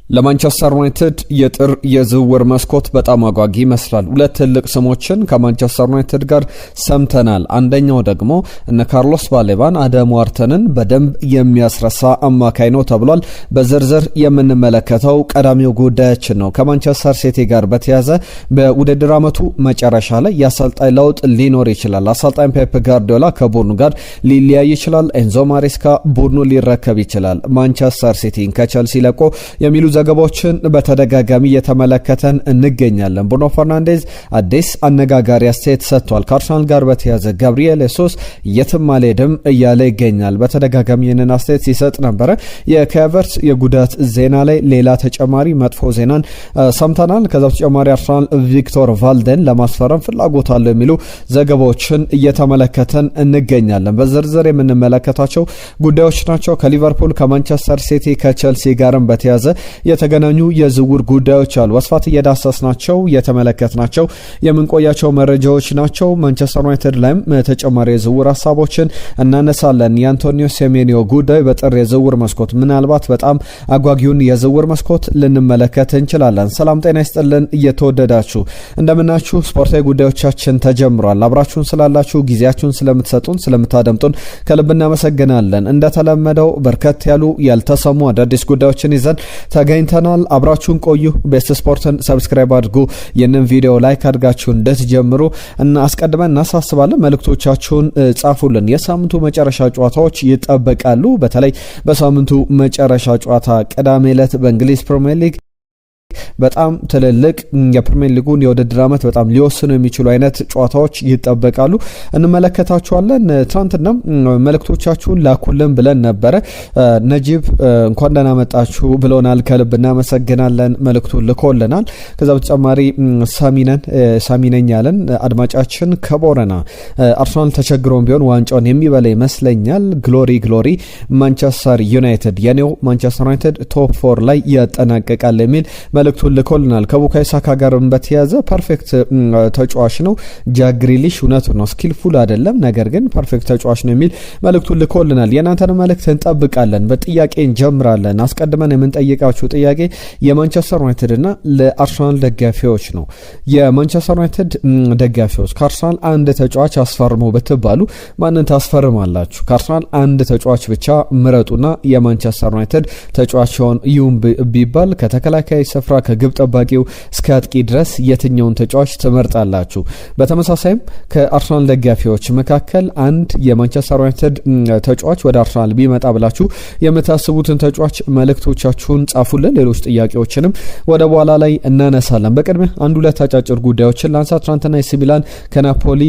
ለማንቸስተር ዩናይትድ የጥር የዝውውር መስኮት በጣም አጓጊ ይመስላል። ሁለት ትልቅ ስሞችን ከማንቸስተር ዩናይትድ ጋር ሰምተናል። አንደኛው ደግሞ እነ ካርሎስ ባሌባን፣ አዳም ዋርተንን በደንብ የሚያስረሳ አማካይ ነው ተብሏል። በዝርዝር የምንመለከተው ቀዳሚው ጉዳያችን ነው። ከማንቸስተር ሲቲ ጋር በተያዘ በውድድር ዓመቱ መጨረሻ ላይ የአሰልጣኝ ለውጥ ሊኖር ይችላል። አሰልጣኝ ፔፕ ጋርዲዮላ ከቡድኑ ጋር ሊለያይ ይችላል። ኤንዞ ማሬስካ ቡድኑ ሊረከብ ይችላል። ማንቸስተር ሲቲን ከቸልሲ ለቆ የሚሉ ዘገባዎችን በተደጋጋሚ እየተመለከተን እንገኛለን። ብሩኖ ፈርናንዴዝ አዲስ አነጋጋሪ አስተያየት ሰጥቷል። ከአርሰናል ጋር በተያዘ ጋብሪኤል ሱስ የትም አልሄድም እያለ ይገኛል። በተደጋጋሚ ይህንን አስተያየት ሲሰጥ ነበረ። የካቨርት የጉዳት ዜና ላይ ሌላ ተጨማሪ መጥፎ ዜናን ሰምተናል። ከዛ በተጨማሪ አርሰናል ቪክቶር ቫልደን ለማስፈረም ፍላጎት አለው የሚሉ ዘገባዎችን እየተመለከተን እንገኛለን። በዝርዝር የምንመለከታቸው ጉዳዮች ናቸው። ከሊቨርፑል፣ ከማንቸስተር ሲቲ፣ ከቸልሲ ጋርም በተያዘ የተገናኙ የዝውውር ጉዳዮች አሉ። በስፋት እየዳሰስናቸው የተመለከትናቸው የምንቆያቸው መረጃዎች ናቸው። ማንቸስተር ዩናይትድ ላይም ተጨማሪ የዝውውር ሀሳቦችን እናነሳለን። የአንቶኒዮ ሴሜኒዮ ጉዳይ በጥር የዝውውር መስኮት ምናልባት በጣም አጓጊውን የዝውውር መስኮት ልንመለከት እንችላለን። ሰላም ጤና ይስጥልን እየተወደዳችሁ እንደምናችሁ። ስፖርታዊ ጉዳዮቻችን ተጀምሯል። አብራችሁን ስላላችሁ ጊዜያችሁን ስለምትሰጡን ስለምታደምጡን ከልብ እናመሰግናለን። እንደተለመደው በርከት ያሉ ያልተሰሙ አዳዲስ ጉዳዮችን ይዘን ተገኝተናል። አብራችሁን ቆዩ። ቤስት ስፖርትን ሰብስክራይብ አድርጉ። ይህንን ቪዲዮ ላይክ አድርጋችሁ እንድትጀምሩ እና አስቀድመን እናሳስባለን። መልእክቶቻችሁን ጻፉልን። የሳምንቱ መጨረሻ ጨዋታዎች ይጠበቃሉ። በተለይ በሳምንቱ መጨረሻ ጨዋታ ቅዳሜ ዕለት በእንግሊዝ ፕሪሚየር ሊግ በጣም ትልልቅ የፕሪሚየር ሊጉን የውድድር ዓመት በጣም ሊወስኑ የሚችሉ አይነት ጨዋታዎች ይጠበቃሉ። እንመለከታቸዋለን። ትናንትና መልእክቶቻችሁን ላኩልን ብለን ነበረ። ነጂብ እንኳን ደህና መጣችሁ ብሎናል። ከልብ እናመሰግናለን። መልእክቱን ልኮልናል። ከዛ በተጨማሪ ሳሚነኝ ያለን አድማጫችን ከቦረና አርሰናል ተቸግሮም ቢሆን ዋንጫውን የሚበላ ይመስለኛል። ግሎሪ ማንቸስተር ዩናይትድ የኔው ማንቸስተር ዩናይትድ ቶፕ 4 ላይ ያጠናቀቃል የሚል መልእክቱን ልኮልናል። ከቡካዮ ሳካ ጋር በተያዘ ፐርፌክት ተጫዋች ነው ጃክ ግሪሊሽ። እውነቱ ነው፣ ስኪልፉል አይደለም፣ ነገር ግን ፐርፌክት ተጫዋች ነው የሚል መልእክቱን ልኮልናል። የናንተን መልእክት እንጠብቃለን። በጥያቄ እንጀምራለን። አስቀድመን የምንጠይቃችሁ ጥያቄ የማንቸስተር ዩናይትድ እና ለአርሰናል ደጋፊዎች ነው። የማንቸስተር ዩናይትድ ደጋፊዎች ከአርሰናል አንድ ተጫዋች አስፈርሙ ብትባሉ ማንን ታስፈርማላችሁ? ከአርሰናል አንድ ተጫዋች ብቻ ምረጡና የማንቸስተር ዩናይትድ ተጫዋችን ይሁን ቢባል ከተከላካይ ስፍራ ከግብ ጠባቂው እስከ አጥቂ ድረስ የትኛውን ተጫዋች ትመርጣላችሁ? በተመሳሳይም ከአርሰናል ደጋፊዎች መካከል አንድ የማንቸስተር ዩናይትድ ተጫዋች ወደ አርሰናል ቢመጣ ብላችሁ የምታስቡትን ተጫዋች መልእክቶቻችሁን ጻፉልን። ሌሎች ጥያቄዎችንም ወደ በኋላ ላይ እናነሳለን። በቅድሚያ አንድ ሁለት አጫጭር ጉዳዮችን ላንሳ። ትናንትና ኤሲ ሚላን ከናፖሊ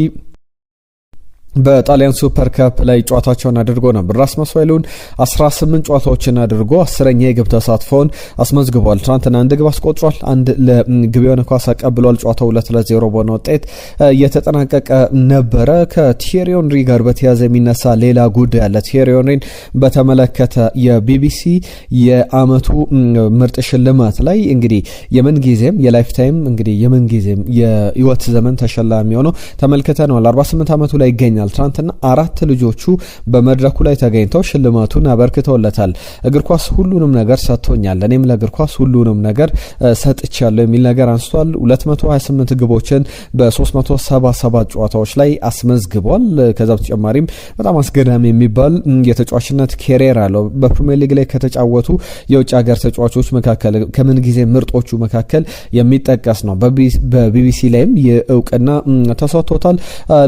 በጣሊያን ሱፐር ካፕ ላይ ጨዋታቸውን አድርጎ ነበር። ራስመስ ሆይሉንድ 18 ጨዋታዎችን አድርጎ 10ኛ የግብ ተሳትፎውን አስመዝግቧል። ትናንትና አንድ ግብ አስቆጥሯል። አንድ ለግብ የሆነ ኳስ አቀብሏል። ጨዋታው 2-0 በሆነ ውጤት የተጠናቀቀ ነበረ። ከቲየሪ ሄንሪ ጋር በተያያዘ የሚነሳ ሌላ ጉዳይ አለ። ቲየሪ ሄንሪን በተመለከተ የቢቢሲ የአመቱ ምርጥ ሽልማት ላይ እንግዲህ የምንጊዜም የላይፍ ታይም እንግዲህ የምንጊዜም የህይወት ዘመን ተሸላሚ ሆኖ ተመልክተነዋል። 48 አመቱ ላይ ይገኛል። ትናንትና 4 ልጆቹ በመድረኩ ላይ ተገኝተው ሽልማቱን አበርክተውለታል። እግር ኳስ ሁሉንም ነገር ሰጥቶኛል፣ እኔም ለእግር ኳስ ሁሉንም ነገር ሰጥቻለሁ የሚል ነገር አንስቷል። 228 ግቦችን በ377 ጨዋታዎች ላይ አስመዝግቧል። ከዛ በተጨማሪም በጣም አስገራሚ የሚባል የተጫዋችነት ኬሪየር አለው። በፕሪሚየር ሊግ ላይ ከተጫወቱ የውጭ ሀገር ተጫዋቾች መካከል ከምን ጊዜ ምርጦቹ መካከል የሚጠቀስ ነው። በቢቢሲ ላይም የእውቅና ተሰጥቶታል።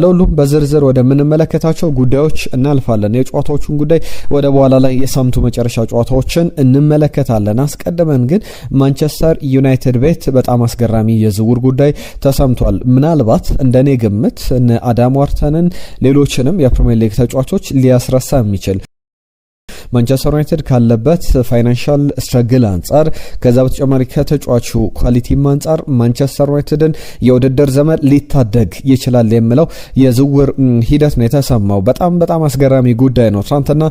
ለሁሉም በዝርዝር ወደ ምንመለከታቸው ጉዳዮች እናልፋለን። የጨዋታዎቹን ጉዳይ ወደ በኋላ ላይ የሳምንቱ መጨረሻ ጨዋታዎችን እንመለከታለን። አስቀድመን ግን ማንቸስተር ዩናይትድ ቤት በጣም አስገራሚ የዝውውር ጉዳይ ተሰምቷል። ምናልባት እንደኔ ግምት አዳም ዋርተንን ሌሎችንም የፕሪሚየር ሊግ ተጫዋቾች ሊያስረሳ የሚችል ማንቸስተር ዩናይትድ ካለበት ፋይናንሻል ስትራግል አንጻር ከዛ በተጨማሪ ከተጫዋቹ ኳሊቲም አንጻር ማንቸስተር ዩናይትድን የውድድር ዘመን ሊታደግ ይችላል የሚለው የዝውውር ሂደት ነው የተሰማው። በጣም አስገራሚ ጉዳይ ነው። ትናንትና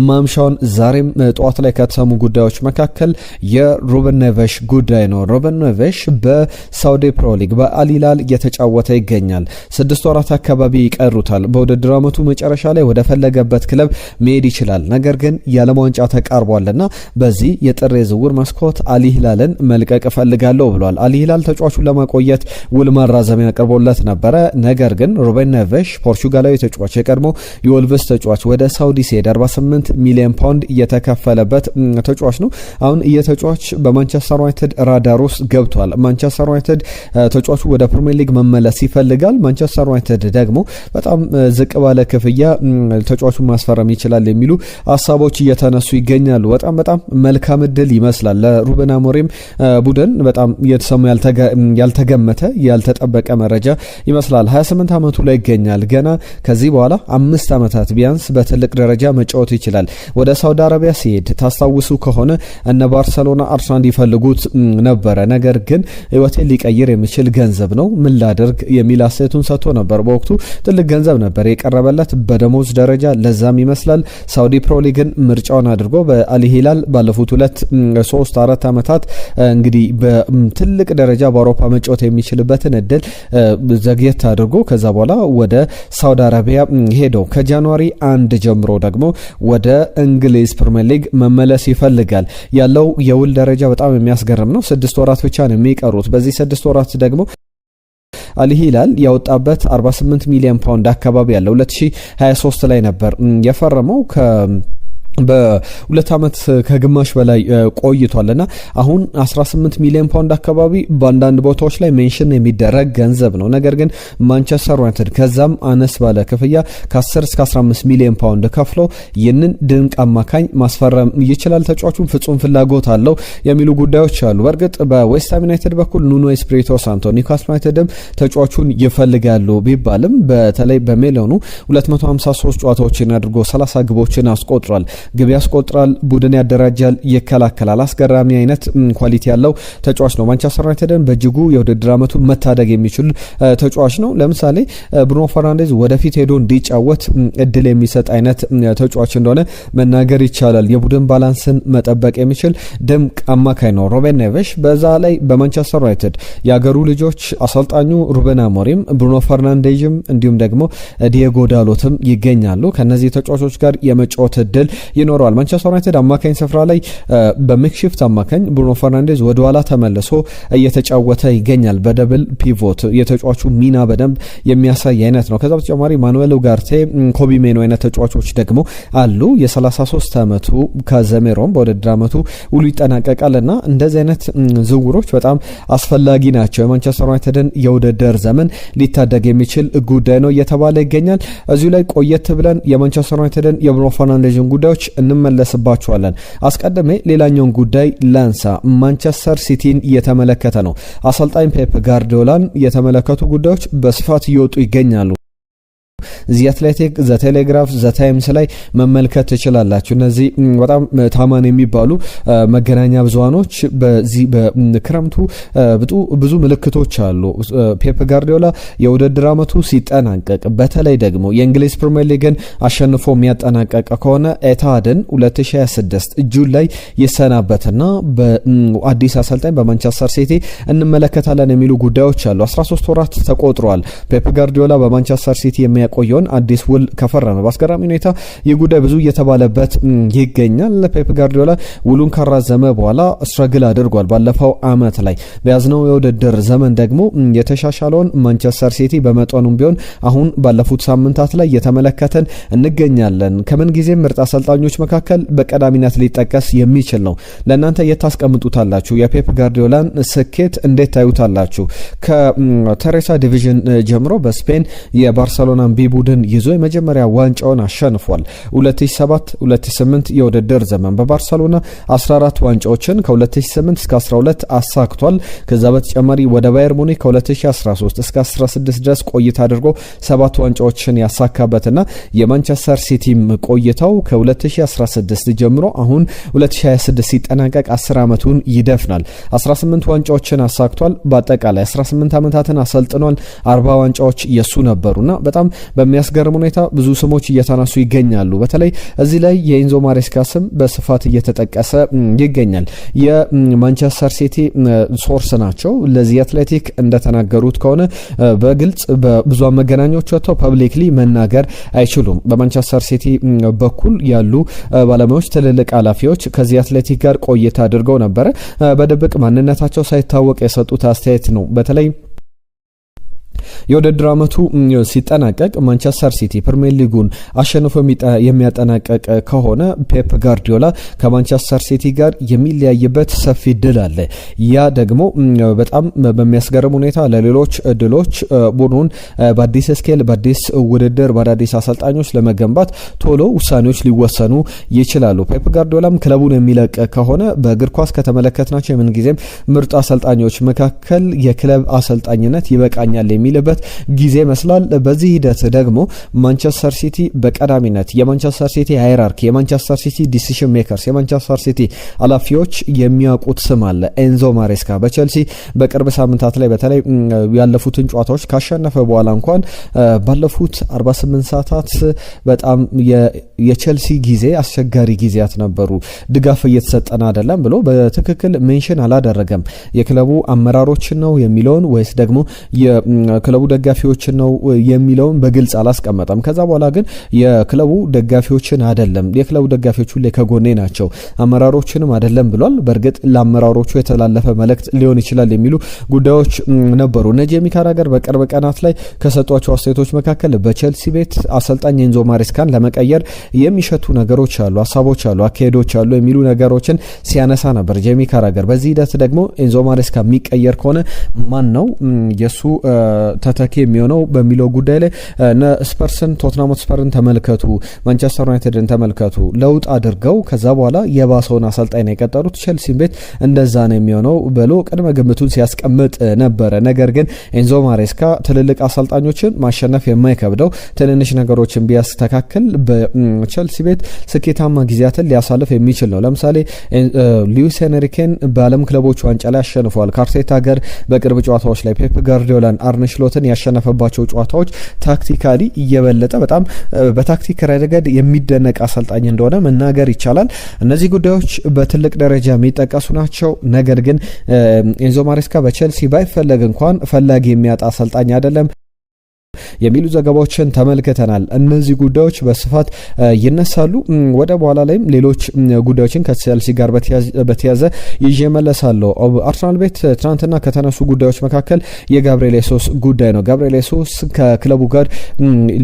ማምሻውን ዛሬም ጠዋት ላይ ከተሰሙ ጉዳዮች መካከል የሩበን ኔቬሽ ጉዳይ ነው። ሩበን ኔቬሽ በሳውዲ ፕሮ ሊግ በአልሂላል እየተጫወተ ይገኛል። 6 ወራት አካባቢ ይቀሩታል። በውድድር ዓመቱ መጨረሻ ላይ ወደ ፈለገበት ክለብ መሄድ ይችላል። ነገር ግን የዓለም ዋንጫ ተቃርቧልና በዚህ የጥር የዝውውር መስኮት አል ሂላልን መልቀቅ እፈልጋለሁ ብሏል። አል ሂላል ተጫዋቹን ለማቆየት ውል ማራዘሚያ አቅርቦለት ነበረ። ነገር ግን ሩበን ኔቬሽ ፖርቹጋላዊ ተጫዋች የቀድሞ የወልቭስ ተጫዋች ወደ ሳውዲ ሲሄድ 48 ሚሊዮን ፓውንድ እየተከፈለበት ተጫዋች ነው። አሁን የተጫዋች በማንቸስተር ዩናይትድ ራዳር ውስጥ ገብቷል። ማንቸስተር ዩናይትድ ተጫዋቹ ወደ ፕሪሚየር ሊግ መመለስ ይፈልጋል። ማንቸስተር ዩናይትድ ደግሞ በጣም ዝቅ ባለ ክፍያ ተጫዋቹን ማስፈረም ይችላል የሚሉ ሀሳቦች እየተነሱ ይገኛሉ። በጣም መልካም እድል ይመስላል ለሩበን አሞሪም ቡድን። በጣም የተሰማ ያልተገመተ ያልተጠበቀ መረጃ ይመስላል። 28 ዓመቱ ላይ ይገኛል። ገና ከዚህ በኋላ 5 ዓመታት ቢያንስ በትልቅ ደረጃ መጫወት ይችላል። ወደ ሳውዲ አረቢያ ሲሄድ ታስታውሱ ከሆነ እነ ባርሰሎና አርሰናል ይፈልጉት ነበረ። ነገር ግን ህይወቴን ሊቀይር የሚችል ገንዘብ ነው ምን ላደርግ የሚል አስተያየቱን ሰጥቶ ነበር። በወቅቱ ትልቅ ገንዘብ ነበር የቀረበለት በደሞዝ ደረጃ። ለዛም ይመስላል ሳውዲ ፕሮ ሊግን ምርጫውን አድርጎ በአል ሂላል ባለፉት 2-3-4 ዓመታት እንግዲህ በትልቅ ደረጃ በአውሮፓ መጫወት የሚችልበትን እድል ዘግየት አድርጎ ከዛ በኋላ ወደ ሳውዲ አረቢያ ሄደው ከጃንዋሪ 1 ጀምሮ ደግሞ ወደ እንግሊዝ ፕሪሚየር ሊግ መመለስ ይፈልጋል። ያለው የውል ደረጃ በጣም የሚያስገርም ነው። 6 ወራት ብቻ ነው የሚቀሩት። በዚህ 6 ወራት ደግሞ አል ሂላል ያወጣበት 48 ሚሊዮን ፓውንድ አካባቢ ያለው 2023 ላይ ነበር የፈረመው በ2 ዓመት ከግማሽ በላይ ቆይቷልና አሁን 18 ሚሊዮን ፓውንድ አካባቢ በአንዳንድ ቦታዎች ላይ ሜንሽን የሚደረግ ገንዘብ ነው። ነገር ግን ማንቸስተር ዩናይትድ ከዛም አነስ ባለ ክፍያ ከ10 እስከ 15 ሚሊዮን ፓውንድ ከፍሎ ይህንን ድንቅ አማካኝ ማስፈረም ይችላል። ተጫዋቹን ፍጹም ፍላጎት አለው የሚሉ ጉዳዮች አሉ። በእርግጥ በዌስትሃም ዩናይትድ በኩል ኑኖ ኤስፒሪቶ ሳንቶ ኒውካስል ዩናይትድም ተጫዋቹን ይፈልጋሉ ቢባልም በተለይ በሜሎኑ 253 ጨዋታዎችን አድርጎ 30 ግቦችን አስቆጥሯል። ግብ ያስቆጥራል፣ ቡድን ያደራጃል፣ ይከላከላል። አስገራሚ አይነት ኳሊቲ ያለው ተጫዋች ነው። ማንቸስተር ዩናይትድን በእጅጉ የውድድር ዓመቱን መታደግ የሚችል ተጫዋች ነው። ለምሳሌ ብሩኖ ፈርናንዴዝ ወደፊት ሄዶ እንዲጫወት እድል የሚሰጥ አይነት ተጫዋች እንደሆነ መናገር ይቻላል። የቡድን ባላንስን መጠበቅ የሚችል ድንቅ አማካይ ነው ሩበን ኔቬሽ። በዛ ላይ በማንቸስተር ዩናይትድ የአገሩ ልጆች አሰልጣኙ ሩበን አሞሪም፣ ብሩኖ ፈርናንዴዝም እንዲሁም ደግሞ ዲየጎ ዳሎትም ይገኛሉ። ከነዚህ ተጫዋቾች ጋር የመጫወት እድል ይኖረዋል። ማንቸስተር ዩናይትድ አማካኝ ስፍራ ላይ በሜክሺፍት አማካኝ ብሩኖ ፈርናንዴዝ ወደ ኋላ ተመልሶ እየተጫወተ ይገኛል። በደብል ፒቮት የተጫዋቹ ሚና በደንብ የሚያሳይ አይነት ነው። ከዛ በተጨማሪ ማኑኤል ኡጋርቴ፣ ኮቢ ሜኖ አይነት ተጫዋቾች ደግሞ አሉ። የ33 ዓመቱ ካዘሜሮም በውድድር ዓመቱ ውሉ ይጠናቀቃልና እንደዚህ አይነት ዝውውሮች በጣም አስፈላጊ ናቸው። የማንቸስተር ዩናይትድን የውድድር ዘመን ሊታደግ የሚችል ጉዳይ ነው እየተባለ ይገኛል። እዚሁ ላይ ቆየት ብለን የማንቸስተር ዩናይትድን የብሩኖ ፈርናንዴዝን ጉዳዮች እንመለስባቸዋለን። አስቀድሜ ሌላኛውን ጉዳይ ላንሳ። ማንቸስተር ሲቲን እየተመለከተ ነው። አሰልጣኝ ፔፕ ጋርዲዮላን የተመለከቱ ጉዳዮች በስፋት እየወጡ ይገኛሉ። ዚ አትሌቲክ፣ ዘ ቴሌግራፍ፣ ዘ ታይምስ ላይ መመልከት ትችላላችሁ። እነዚህ በጣም ታማኝ የሚባሉ መገናኛ ብዙሃኖች በዚህ በክረምቱ ብዙ ምልክቶች አሉ። ፔፕ ጋርዲዮላ የውድድር ዓመቱ ሲጠናቀቅ በተለይ ደግሞ የእንግሊዝ ፕሪሚየር ሊግን አሸንፎ የሚያጠናቀቅ ከሆነ ኤታድን 2026 ጁን ላይ ይሰናበትና በአዲስ አሰልጣኝ በማንቸስተር ሲቲ እንመለከታለን የሚሉ ጉዳዮች አሉ። 13 ወራት ተቆጥሯል። ፔፕ ጋርዲዮላ በማንቸስተር ሲቲ የሚያቆየውን አዲስ ውል ከፈረመ በአስገራሚ ሁኔታ ይህ ጉዳይ ብዙ እየተባለበት ይገኛል። ፔፕ ጋርዲዮላ ውሉን ካራዘመ በኋላ ስትራግል አድርጓል። ባለፈው አመት ላይ በያዝነው የውድድር ዘመን ደግሞ የተሻሻለውን ማንቸስተር ሲቲ በመጠኑም ቢሆን አሁን ባለፉት ሳምንታት ላይ እየተመለከተን እንገኛለን። ከምን ጊዜ ምርጥ አሰልጣኞች መካከል በቀዳሚነት ሊጠቀስ የሚችል ነው። ለእናንተ የታስቀምጡታላችሁ? የፔፕ ጋርዲዮላን ስኬት እንዴት ታዩታላችሁ? ከቴሬሳ ዲቪዥን ጀምሮ በስፔን የባርሰሎና ቢ ቡድን ይዞ የመጀመሪያ ዋንጫውን አሸንፏል። 2007 2008 የውድድር ዘመን በባርሰሎና 14 ዋንጫዎችን ከ2008 እስከ 12 አሳክቷል። ከዛ በተጨማሪ ወደ ባየር ሙኒክ ከ2013 እስከ 16 ድረስ ቆይታ አድርጎ 7 ዋንጫዎችን ያሳካበትና የማንቸስተር ሲቲም ቆይታው ከ2016 ጀምሮ አሁን 2026 ሲጠናቀቅ 10 ዓመቱን ይደፍናል። 18 ዋንጫዎችን አሳክቷል። በአጠቃላይ 18 ዓመታትን አሰልጥኗል። 40 ዋንጫዎች የሱ ነበሩና በጣም በሚያስገርም ሁኔታ ብዙ ስሞች እየተነሱ ይገኛሉ። በተለይ እዚህ ላይ የኤንዞ ማሬስካ ስም በስፋት እየተጠቀሰ ይገኛል። የማንቸስተር ሲቲ ሶርስ ናቸው ለዚህ አትሌቲክ እንደተናገሩት ከሆነ በግልጽ በብዙ መገናኛዎች ወጥተው ፐብሊክሊ መናገር አይችሉም። በማንቸስተር ሲቲ በኩል ያሉ ባለሙያዎች ትልልቅ ኃላፊዎች ከዚህ አትሌቲክ ጋር ቆይታ አድርገው ነበር። በድብቅ ማንነታቸው ሳይታወቅ የሰጡት አስተያየት ነው። በተለይ የውድድር ዓመቱ ሲጠናቀቅ ማንቸስተር ሲቲ ፕሪሚየር ሊጉን አሸንፎ የሚያጠናቀቅ ከሆነ ፔፕ ጋርዲዮላ ከማንቸስተር ሲቲ ጋር የሚለያይበት ሰፊ ድል አለ። ያ ደግሞ በጣም በሚያስገርም ሁኔታ ለሌሎች ድሎች ቡድኑን በአዲስ ስኬል በአዲስ ውድድር በአዳዲስ አሰልጣኞች ለመገንባት ቶሎ ውሳኔዎች ሊወሰኑ ይችላሉ። ፔፕ ጋርዲዮላም ክለቡን የሚለቅ ከሆነ በእግር ኳስ ከተመለከትናቸው የምንጊዜም ምርጥ አሰልጣኞች መካከል የክለብ አሰልጣኝነት ይበቃኛል የሚልበት ጊዜ ይመስላል። በዚህ ሂደት ደግሞ ማንቸስተር ሲቲ በቀዳሚነት የማንቸስተር ሲቲ ሃይራርኪ የማንቸስተር ሲቲ ዲሲሽን ሜከርስ የማንቸስተር ሲቲ ኃላፊዎች የሚያውቁት ስም አለ ኤንዞ ማሬስካ። በቸልሲ በቅርብ ሳምንታት ላይ በተለይ ያለፉትን ጨዋታዎች ካሸነፈ በኋላ እንኳን ባለፉት 48 ሰዓታት በጣም የቸልሲ ጊዜ አስቸጋሪ ጊዜያት ነበሩ፣ ድጋፍ እየተሰጠን አይደለም ብሎ በትክክል ሜንሽን አላደረገም። የክለቡ አመራሮችን ነው የሚለውን ወይስ ደግሞ የክለቡ ደጋፊዎችን ነው የሚለውን በግልጽ አላስቀመጠም። ከዛ በኋላ ግን የክለቡ ደጋፊዎችን አይደለም፣ የክለቡ ደጋፊዎች ሁሌ ከጎኔ ናቸው፣ አመራሮችንም አይደለም ብሏል። በእርግጥ ለአመራሮቹ የተላለፈ መልእክት ሊሆን ይችላል የሚሉ ጉዳዮች ነበሩ። እነ ጄሚ ካራገር በቅርብ ቀናት ላይ ከሰጧቸው አስተያየቶች መካከል በቸልሲ ቤት አሰልጣኝ ኤንዞ ማሬስካን ለመቀየር የሚሸቱ ነገሮች አሉ፣ ሀሳቦች አሉ፣ አካሄዶች አሉ የሚሉ ነገሮችን ሲያነሳ ነበር ጄሚ ካራገር። በዚህ ሂደት ደግሞ ኤንዞ ማሬስካ የሚቀየር ከሆነ ማን ነው የሱ ተተኪ የሚሆነው በሚለው ጉዳይ ላይ ስፐርስን ቶትናም ስፐርን ተመልከቱ፣ ማንቸስተር ዩናይትድን ተመልከቱ። ለውጥ አድርገው ከዛ በኋላ የባሰውን አሰልጣኝ ነው የቀጠሩት። ቸልሲን ቤት እንደዛ ነው የሚሆነው ብሎ ቅድመ ግምቱን ሲያስቀምጥ ነበረ። ነገር ግን ኤንዞ ማሬስካ ትልልቅ አሰልጣኞችን ማሸነፍ የማይከብደው ትንንሽ ነገሮችን ቢያስተካክል በቸልሲ ቤት ስኬታማ ጊዜያትን ሊያሳልፍ የሚችል ነው። ለምሳሌ ሉዊስ ኤንሪኬን በዓለም ክለቦች ዋንጫ ላይ አሸንፈዋል ከአርቴታ ጋር በቅርብ ጨዋታዎች ላይ። ፔፕ ጋርዲዮላን አርነ ስሎትን ያሸነፈባቸው ጨዋታዎች ታክቲካሊ እየበለጠ በጣም በታክቲክ ረገድ የሚደነቅ አሰልጣኝ እንደሆነ መናገር ይቻላል። እነዚህ ጉዳዮች በትልቅ ደረጃ የሚጠቀሱ ናቸው። ነገር ግን ኤንዞ ማሬስካ በቸልሲ ባይፈለግ እንኳን ፈላጊ የሚያጣ አሰልጣኝ አይደለም የሚሉ ዘገባዎችን ተመልክተናል። እነዚህ ጉዳዮች በስፋት ይነሳሉ። ወደ በኋላ ላይም ሌሎች ጉዳዮችን ከቸልሲ ጋር በተያዘ ይዤ መለሳለሁ። አርሰናል ቤት ትናንትና ከተነሱ ጉዳዮች መካከል የጋብሪኤል ሱስ ጉዳይ ነው። ጋብሪኤል ሱስ ከክለቡ ጋር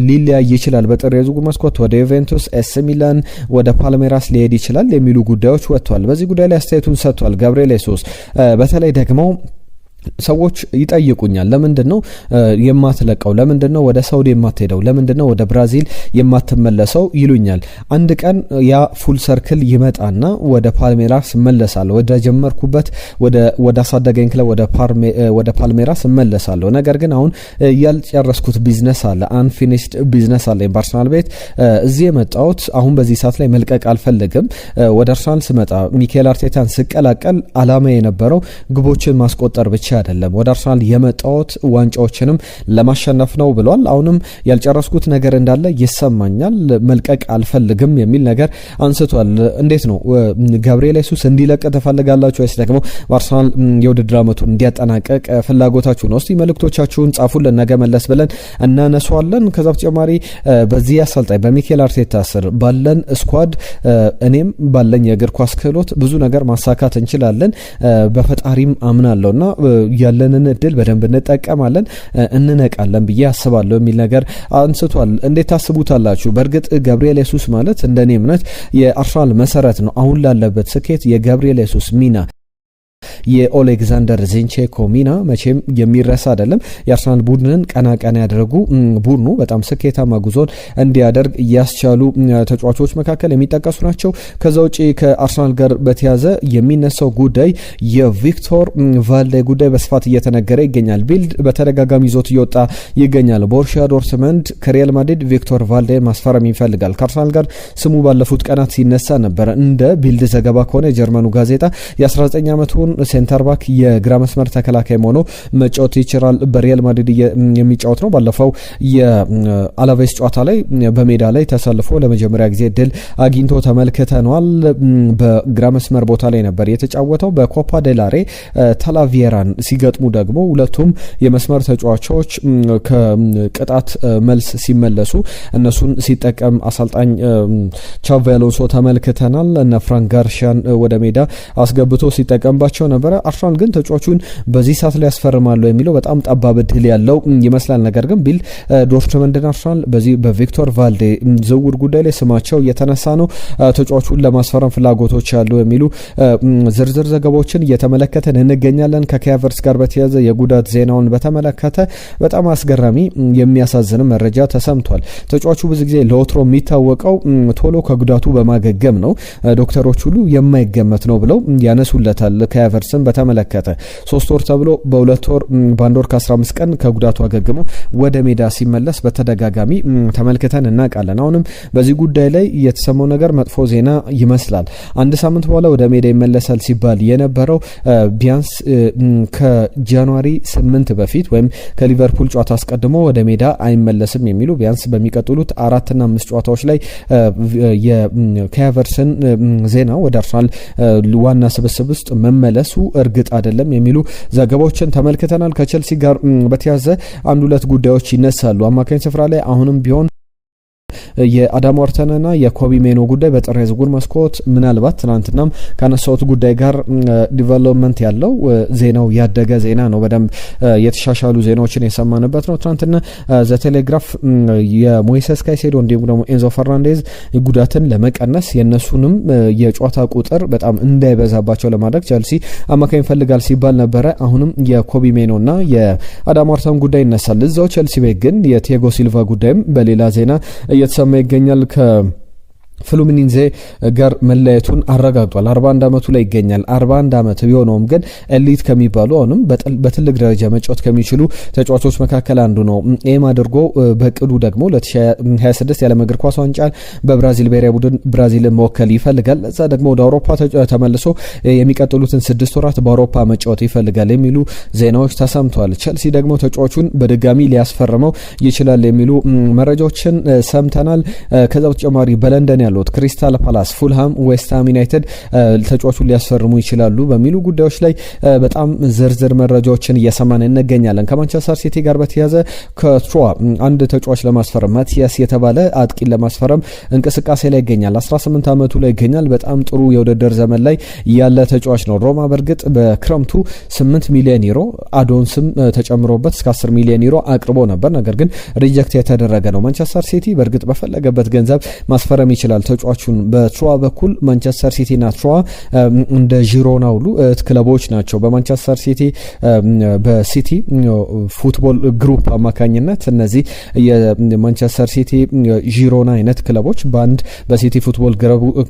ሊለያይ ይችላል። በጥር የዝውውር መስኮት ወደ ዩቬንቱስ፣ ኤስ ሚላን፣ ወደ ፓልሜራስ ሊሄድ ይችላል የሚሉ ጉዳዮች ወጥቷል። በዚህ ጉዳይ ላይ አስተያየቱን ሰጥቷል ጋብሪኤል ሱስ። በተለይ ደግሞ ሰዎች ይጠይቁኛል፣ ለምንድን ነው የማትለቀው? ለምንድን ነው ወደ ሳውዲ የማትሄደው? ለምንድን ነው ወደ ብራዚል የማትመለሰው ይሉኛል። አንድ ቀን ያ ፉል ሰርክል ይመጣና ወደ ፓልሜራስ እመለሳለሁ፣ ወደ ጀመርኩበት ወደ አሳደገኝ ክለብ ወደ ፓልሜራስ እመለሳለሁ። ነገር ግን አሁን ያልጨረስኩት ቢዝነስ አለ፣ አንፊኒሽድ ቢዝነስ አለ በአርሰናል ቤት። እዚህ የመጣሁት አሁን በዚህ ሰዓት ላይ መልቀቅ አልፈልግም። ወደ አርሰናል ስመጣ ሚኬል አርቴታን ስቀላቀል አላማ የነበረው ግቦችን ማስቆጠር ብቻ አይደለም፣ ወደ አርሰናል የመጣሁት ዋንጫዎችንም ለማሸነፍ ነው ብሏል። አሁንም ያልጨረስኩት ነገር እንዳለ ይሰማኛል፣ መልቀቅ አልፈልግም የሚል ነገር አንስቷል። እንዴት ነው ጋብሪኤል ሱስ እንዲለቅ ተፈልጋላችሁ ወይስ ደግሞ በአርሰናል የውድድር ዓመቱን እንዲያጠናቀቅ ፍላጎታችሁ ነው? እስቲ መልእክቶቻችሁን ጻፉልን፣ ነገ መለስ ብለን እናነሷለን። ከዛ በተጨማሪ በዚህ አሰልጣኝ በሚኬል አርቴታ ስር ባለን ስኳድ እኔም ባለኝ የእግር ኳስ ክህሎት ብዙ ነገር ማሳካት እንችላለን፣ በፈጣሪም አምናለሁና ያለንን እድል በደንብ እንጠቀማለን፣ እንነቃለን ብዬ አስባለሁ የሚል ነገር አንስቷል። እንዴት ታስቡታላችሁ? በእርግጥ ጋብሪኤል ሱስ ማለት እንደኔ እምነት የአርሰናል መሰረት ነው። አሁን ላለበት ስኬት የጋብሪኤል ሱስ ሚና የኦሌግዛንደር ዚንቼንኮ ሚና መቼም የሚረሳ አይደለም። የአርሰናል ቡድንን ቀና ያደረጉ ቡድኑ በጣም ስኬታማ ጉዞን እንዲያደርግ ያስቻሉ ተጫዋቾች መካከል የሚጠቀሱ ናቸው። ከዛ ውጪ ከአርሰናል ጋር በተያዘ የሚነሳው ጉዳይ የቪክቶር ቫልዴ ጉዳይ በስፋት እየተነገረ ይገኛል። ቢልድ በተደጋጋሚ ይዞት እየወጣ ይገኛል። ቦሩሲያ ዶርትመንድ ከሪያል ማድሪድ ቪክቶር ቫልዴ ማስፈረም ይፈልጋል። ከአርሰናል ጋር ስሙ ባለፉት ቀናት ሲነሳ ነበር። እንደ ቢልድ ዘገባ ከሆነ የጀርመኑ ጋዜጣ የ19 ዓመቱን ሴንተር ባክ የግራ መስመር ተከላካይ ሆኖ መጫወት ይችላል። በሪያል ማድሪድ የሚጫወት ነው። ባለፈው የአላቬስ ጨዋታ ላይ በሜዳ ላይ ተሰልፎ ለመጀመሪያ ጊዜ ድል አግኝቶ ተመልክተናል። በግራ መስመር ቦታ ላይ ነበር የተጫወተው። በኮፓ ዴላሬ ታላቪየራን ሲገጥሙ ደግሞ ሁለቱም የመስመር ተጫዋቾች ከቅጣት መልስ ሲመለሱ እነሱን ሲጠቀም አሰልጣኝ ቻቪ አሎንሶ ተመልክተናል። እነ ፍራንክ ጋርሻን ወደ ሜዳ አስገብቶ ሲጠቀምባቸው ነበረ። አርሰናል ግን ተጫዋቹን በዚህ ሰዓት ላይ ያስፈርማሉ የሚለው በጣም ጠባብ እድል ያለው ይመስላል። ነገር ግን ቢል ዶርትመንድና አርሰናል በዚህ በቪክቶር ቫልዴ ዝውውር ጉዳይ ላይ ስማቸው እየተነሳ ነው። ተጫዋቹን ለማስፈረም ፍላጎቶች ያሉ የሚሉ ዝርዝር ዘገባዎችን እየተመለከተን እንገኛለን። ከካቨርስ ጋር በተያያዘ የጉዳት ዜናውን በተመለከተ በጣም አስገራሚ የሚያሳዝን መረጃ ተሰምቷል። ተጫዋቹ ብዙ ጊዜ ለወትሮ የሚታወቀው ቶሎ ከጉዳቱ በማገገም ነው። ዶክተሮች ሁሉ የማይገመት ነው ብለው ያነሱለታል። ካቨርስን በተመለከተ 3 ወር ተብሎ በ2 ወር በ1 ወር ከ15 ቀን ከጉዳቱ አገግሞ ወደ ሜዳ ሲመለስ በተደጋጋሚ ተመልክተን እናውቃለን። አሁንም በዚህ ጉዳይ ላይ የተሰማው ነገር መጥፎ ዜና ይመስላል። አንድ ሳምንት በኋላ ወደ ሜዳ ይመለሳል ሲባል የነበረው ቢያንስ ከጃንዋሪ 8 በፊት ወይም ከሊቨርፑል ጨዋታ አስቀድሞ ወደ ሜዳ አይመለስም የሚሉ ቢያንስ በሚቀጥሉት 4 እና 5 ጨዋታዎች ላይ የካቨርስን ዜና ወደ አርሰናል ዋና ስብስብ ውስጥ መመለሱ እርግጥ አይደለም የሚሉ ዘገባዎችን ተመልክተናል። ከቼልሲ ጋር በተያያዘ 1-2 ጉዳዮች ይነሳሉ። አማካኝ ስፍራ ላይ አሁንም ቢሆን የአዳም ዋርተንና የኮቢ ሜኖ ጉዳይ በጥር የዝውውር መስኮት ምናልባት ትናንትናም ካነሳሁት ጉዳይ ጋር ዲቨሎፕመንት ያለው ዜናው ያደገ ዜና ነው። በደንብ የተሻሻሉ ዜናዎችን የሰማንበት ነው። ትናንትና ዘ ቴሌግራፍ የሞይሰስ ካይሴዶ እንዲሁም ደግሞ ኤንዞ ፈርናንዴዝ ጉዳትን ለመቀነስ የነሱንም የጨዋታ ቁጥር በጣም እንዳይበዛባቸው ለማድረግ ቸልሲ አማካኝ ይፈልጋል ሲባል ነበረ። አሁንም የኮቢ ሜኖና የአዳም ዋርተን ጉዳይ ይነሳል። እዛው ቸልሲ ቤት ግን የቲያጎ ሲልቫ ጉዳይም በሌላ ዜና እየተሰማ ይገኛል። ፍሉሚኒንዜ ጋር መለያየቱን አረጋግጧል። 41 ዓመቱ ላይ ይገኛል። 41 ዓመት ቢሆነውም ግን ኤሊት ከሚባሉ አሁንም በትልቅ ደረጃ መጫወት ከሚችሉ ተጫዋቾች መካከል አንዱ ነው። ኤም አድርጎ በቅዱ ደግሞ 2026 የዓለም እግር ኳስ ዋንጫን በብራዚል ብሔራዊ ቡድን ብራዚልን መወከል ይፈልጋል። እዛ ደግሞ ወደ አውሮፓ ተመልሶ የሚቀጥሉትን 6 ወራት በአውሮፓ መጫወት ይፈልጋል የሚሉ ዜናዎች ተሰምተዋል። ቸልሲ ደግሞ ተጫዋቹን በድጋሚ ሊያስፈርመው ይችላል የሚሉ መረጃዎችን ሰምተናል። ከዛ በተጨማሪ በለንደን ያሉት ክሪስታል ፓላስ፣ ፉልሃም፣ ዌስትሃም ዩናይትድ ተጫዋቹን ሊያስፈርሙ ይችላሉ በሚሉ ጉዳዮች ላይ በጣም ዝርዝር መረጃዎችን እየሰማን እንገኛለን። ከማንቸስተር ሲቲ ጋር በተያያዘ ከትሮዋ አንድ ተጫዋች ለማስፈረም ማቲያስ የተባለ አጥቂን ለማስፈረም እንቅስቃሴ ላይ ይገኛል። 18 ዓመቱ ላይ ይገኛል። በጣም ጥሩ የውድድር ዘመን ላይ ያለ ተጫዋች ነው። ሮማ በእርግጥ በክረምቱ 8 ሚሊዮን ዩሮ አዶንስም ተጨምሮበት እስከ 10 ሚሊዮን ዩሮ አቅርቦ ነበር። ነገር ግን ሪጀክት የተደረገ ነው። ማንቸስተር ሲቲ በእርግጥ በፈለገበት ገንዘብ ማስፈረም ይችላል ተጫዋቹን። በትሮዋ በኩል ማንቸስተር ሲቲ እና ትሮዋ እንደ ጂሮና ሁሉ ክለቦች ናቸው። በማንቸስተር ሲቲ በሲቲ ፉትቦል ግሩፕ አማካኝነት እነዚህ የማንቸስተር ሲቲ ጂሮና አይነት ክለቦች በአንድ በሲቲ ፉትቦል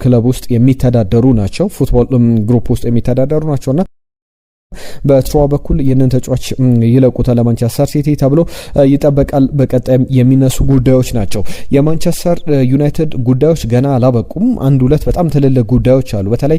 ክለብ ውስጥ የሚተዳደሩ ናቸው። ፉትቦል ግሩፕ ውስጥ የሚተዳደሩ ናቸውና በትሮዋ በኩል ይህንን ተጫዋች ይለቁታል ለማንቸስተር ሲቲ ተብሎ ይጠበቃል። በቀጣይም የሚነሱ ጉዳዮች ናቸው። የማንቸስተር ዩናይትድ ጉዳዮች ገና አላበቁም። 1-2 በጣም ትልልቅ ጉዳዮች አሉ። በተለይ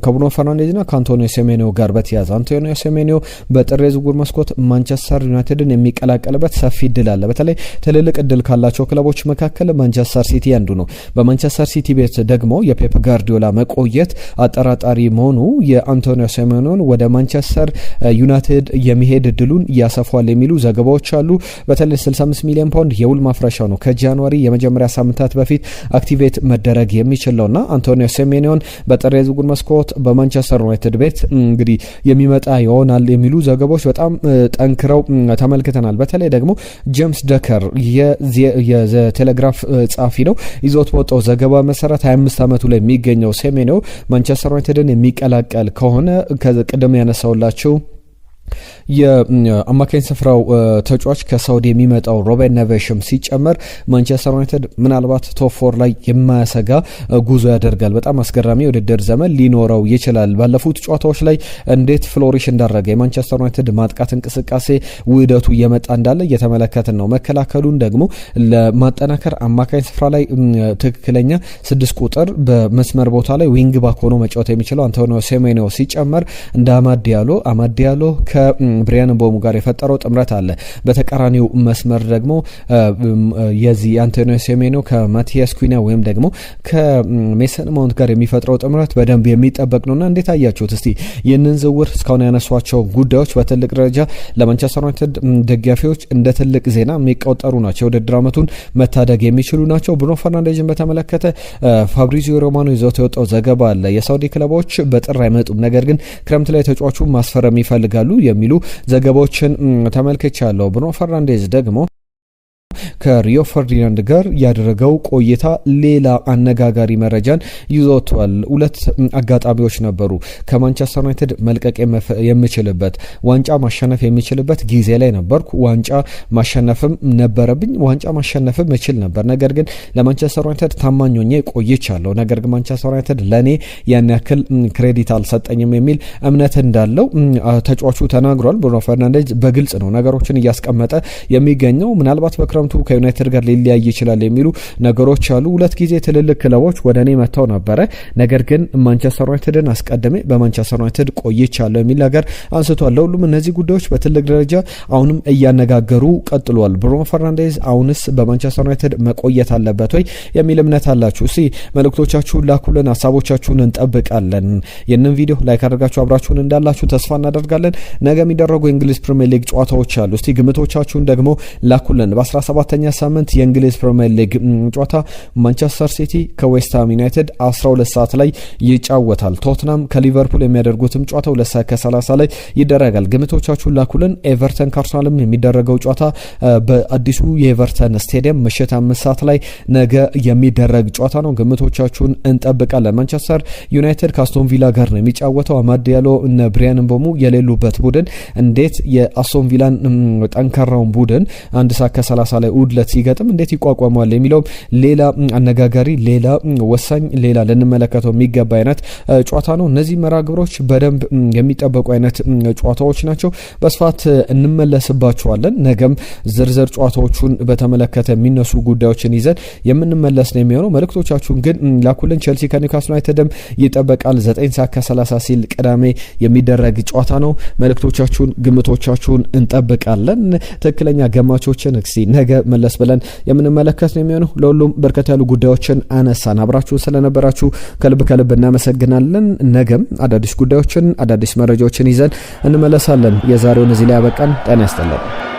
ከብሩኖ ፈርናንዴዝና ከአንቶኒዮ ሴሜኒዮ ጋር በተያያዘ አንቶኒዮ ሴሜኒዮ በጥር የዝውውር መስኮት ማንቸስተር ዩናይትድን የሚቀላቀልበት ሰፊ እድል አለ። በተለይ ትልልቅ እድል ካላቸው ክለቦች መካከል ማንቸስተር ሲቲ አንዱ ነው። በማንቸስተር ሲቲ ቤት ደግሞ የፔፕ ጋርዲዮላ መቆየት አጠራጣሪ መሆኑ የአንቶኒዮ ሴሜኒዮን ወደ ማንቸስተር ዩናይትድ የሚሄድ እድሉን ያሰፋል የሚሉ ዘገባዎች አሉ። በተለይ 65 ሚሊዮን ፓውንድ የውል ማፍረሻ ነው ከጃንዋሪ የመጀመሪያ ሳምንታት በፊት አክቲቬት መደረግ የሚችለውና አንቶኒዮ ሴሜኒዮን በጥር የዝውውር መስኮት በማንቸስተር ዩናይትድ ቤት እንግዲህ የሚመጣ ይሆናል የሚሉ ዘገባዎች በጣም ጠንክረው ተመልክተናል። በተለይ ደግሞ ጄምስ ደከር የቴሌግራፍ ጸሐፊ ነው ይዞት በወጣው ዘገባ መሰረት 25 ዓመቱ ላይ የሚገኘው ሴሜኒዮ ማንቸስተር ዩናይትድን የሚቀላቀል ከሆነ ከቀደም ያነሳውላችሁ የአማካኝ ስፍራው ተጫዋች ከሳውዲ የሚመጣው ሮቤን ነቬሽም ሲጨመር ማንቸስተር ዩናይትድ ምናልባት ቶፕ 4 ላይ የማያሰጋ ጉዞ ያደርጋል። በጣም አስገራሚ የውድድር ዘመን ሊኖረው ይችላል። ባለፉት ጨዋታዎች ላይ እንዴት ፍሎሪሽ እንዳደረገ የማንቸስተር ዩናይትድ ማጥቃት እንቅስቃሴ ውህደቱ እየመጣ እንዳለ እየተመለከትን ነው። መከላከሉን ደግሞ ለማጠናከር አማካኝ ስፍራ ላይ ትክክለኛ 6 ቁጥር በመስመር ቦታ ላይ ዊንግ ባክ ሆኖ መጫወት የሚችለው አንቶኒዮ ሴሜንዮ ሲጨመር እንደ አማድ ዲያሎ ብሪያን ቦሙ ጋር የፈጠረው ጥምረት አለ። በተቃራኒው መስመር ደግሞ የዚህ አንቶኒዮ ሴሜንዮ ከማቲያስ ኩኛ ወይም ደግሞ ከሜሰን ማውንት ጋር የሚፈጥረው ጥምረት በደንብ የሚጠበቅ ነውና እንዴት አያችሁት? እስቲ ይህንን ዝውውር እስካሁን ያነሷቸው ጉዳዮች በትልቅ ደረጃ ለማንቸስተር ዩናይትድ ደጋፊዎች እንደ ትልቅ ዜና የሚቆጠሩ ናቸው። የውድድር ዓመቱን መታደግ የሚችሉ ናቸው። ብሩኖ ፈርናንዴዝን በተመለከተ ፋብሪዚዮ ሮማኖ ይዞት የወጣው ዘገባ አለ። የሳውዲ ክለቦች በጥር አይመጡም፣ ነገር ግን ክረምት ላይ ተጫዋቹ ማስፈረም ይፈልጋሉ የሚሉ ዘገባዎችን ተመልክቻለሁ። ብሩኖ ፈርናንዴዝ ደግሞ ከሪዮ ፈርዲናንድ ጋር ያደረገው ቆይታ ሌላ አነጋጋሪ መረጃን ይዞቷል። 2 አጋጣሚዎች ነበሩ። ከማንቸስተር ዩናይትድ መልቀቅ የምችልበት ዋንጫ ማሸነፍ የሚችልበት ጊዜ ላይ ነበርኩ። ዋንጫ ማሸነፍም ነበረብኝ፣ ዋንጫ ማሸነፍም እችል ነበር። ነገር ግን ለማንቸስተር ዩናይትድ ታማኝ ሆኜ ቆይቻለሁ። ነገር ግን ማንቸስተር ዩናይትድ ለኔ ያን ያክል ክሬዲት አልሰጠኝም የሚል እምነት እንዳለው ተጫዋቹ ተናግሯል። ብሩኖ ፈርናንዴዝ በግልጽ ነው ነገሮችን እያስቀመጠ የሚገኘው። ምናልባት በክረምቱ ከዩናይትድ ጋር ሊለያይ ይችላል የሚሉ ነገሮች አሉ። 2 ጊዜ ትልልቅ ክለቦች ወደኔ መጥተው ነበረ፣ ነገር ግን ማንቸስተር ዩናይትድን አስቀድሜ በማንቸስተር ዩናይትድ ቆይቻለሁ የሚል ነገር አንስቷል። ለሁሉም እነዚህ ጉዳዮች በትልቅ ደረጃ አሁንም እያነጋገሩ ቀጥሏል። ብሩኖ ፈርናንዴዝ አሁንስ በማንቸስተር ዩናይትድ መቆየት አለበት ወይ የሚል እምነት አላችሁ? እስቲ መልእክቶቻችሁን ላኩልን፣ ሀሳቦቻችሁን እንጠብቃለን። ይህንን ቪዲዮ ላይክ አድርጋችሁ አብራችሁን እንዳላችሁ ተስፋ እናደርጋለን። ነገ የሚደረጉ የእንግሊዝ ፕሪሚየር ሊግ ጨዋታዎች አሉ። እስቲ ግምቶቻችሁን ደግሞ ላኩልን። በ17ኛ ሳምንት የእንግሊዝ ፕሪሚየር ሊግ ጨዋታ ማንቸስተር ሲቲ ከዌስትሃም ዩናይትድ 12 ሰዓት ላይ ይጫወታል። ቶትናም ከሊቨርፑል የሚያደርጉትም ጨዋታ 2 ሰዓት ከ30 ላይ ይደረጋል። ግምቶቻችሁን ላኩልን። ኤቨርተን ከአርሰናልም የሚደረገው ጨዋታ በአዲሱ የኤቨርተን ስቴዲየም ምሽት 5 ሰዓት ላይ ነገ የሚደረግ ጨዋታ ነው። ግምቶቻችሁን እንጠብቃለን። ማንቸስተር ዩናይትድ ከአስቶን ቪላ ጋር ነው የሚጫወተው። አማድ ዲያሎ እነ ብሪያን ምቦሞ የሌሉበት ቡድን እንዴት የአስቶን ቪላን ጠንካራውን ቡድን 1 ሰዓት ከ30 ላይ ውድለት ሲገጥም እንዴት ይቋቋማል የሚለው ሌላ አነጋጋሪ፣ ሌላ ወሳኝ፣ ሌላ ልንመለከተው የሚገባ አይነት ጨዋታ ነው። እነዚህ መራግብሮች በደንብ የሚጠበቁ አይነት ጨዋታዎች ናቸው። በስፋት እንመለስባቸዋለን። ነገም ዝርዝር ጨዋታዎቹን በተመለከተ የሚነሱ ጉዳዮችን ይዘን የምንመለስ ነው የሚሆነው። መልእክቶቻችሁን ግን ላኩልን። ቼልሲ ከኒውካስል ዩናይትድም ይጠበቃል። 9 ሰዓት ከ30 ሲል ቅዳሜ የሚደረግ ጨዋታ ነው። መልእክቶቻችሁን፣ ግምቶቻችሁን እንጠብቃለን። ትክክለኛ ገማቾችን ነገ መለስ ብለን የምንመለከት ነው የሚሆነው። ለሁሉም በርከት ያሉ ጉዳዮችን አነሳን። አብራችሁ ስለነበራችሁ ከልብ እናመሰግናለን። ነገም አዳዲስ ጉዳዮችን፣ አዳዲስ መረጃዎችን ይዘን እንመለሳለን። የዛሬውን እዚህ ላይ ያበቃን። ጤና ይስጥልን።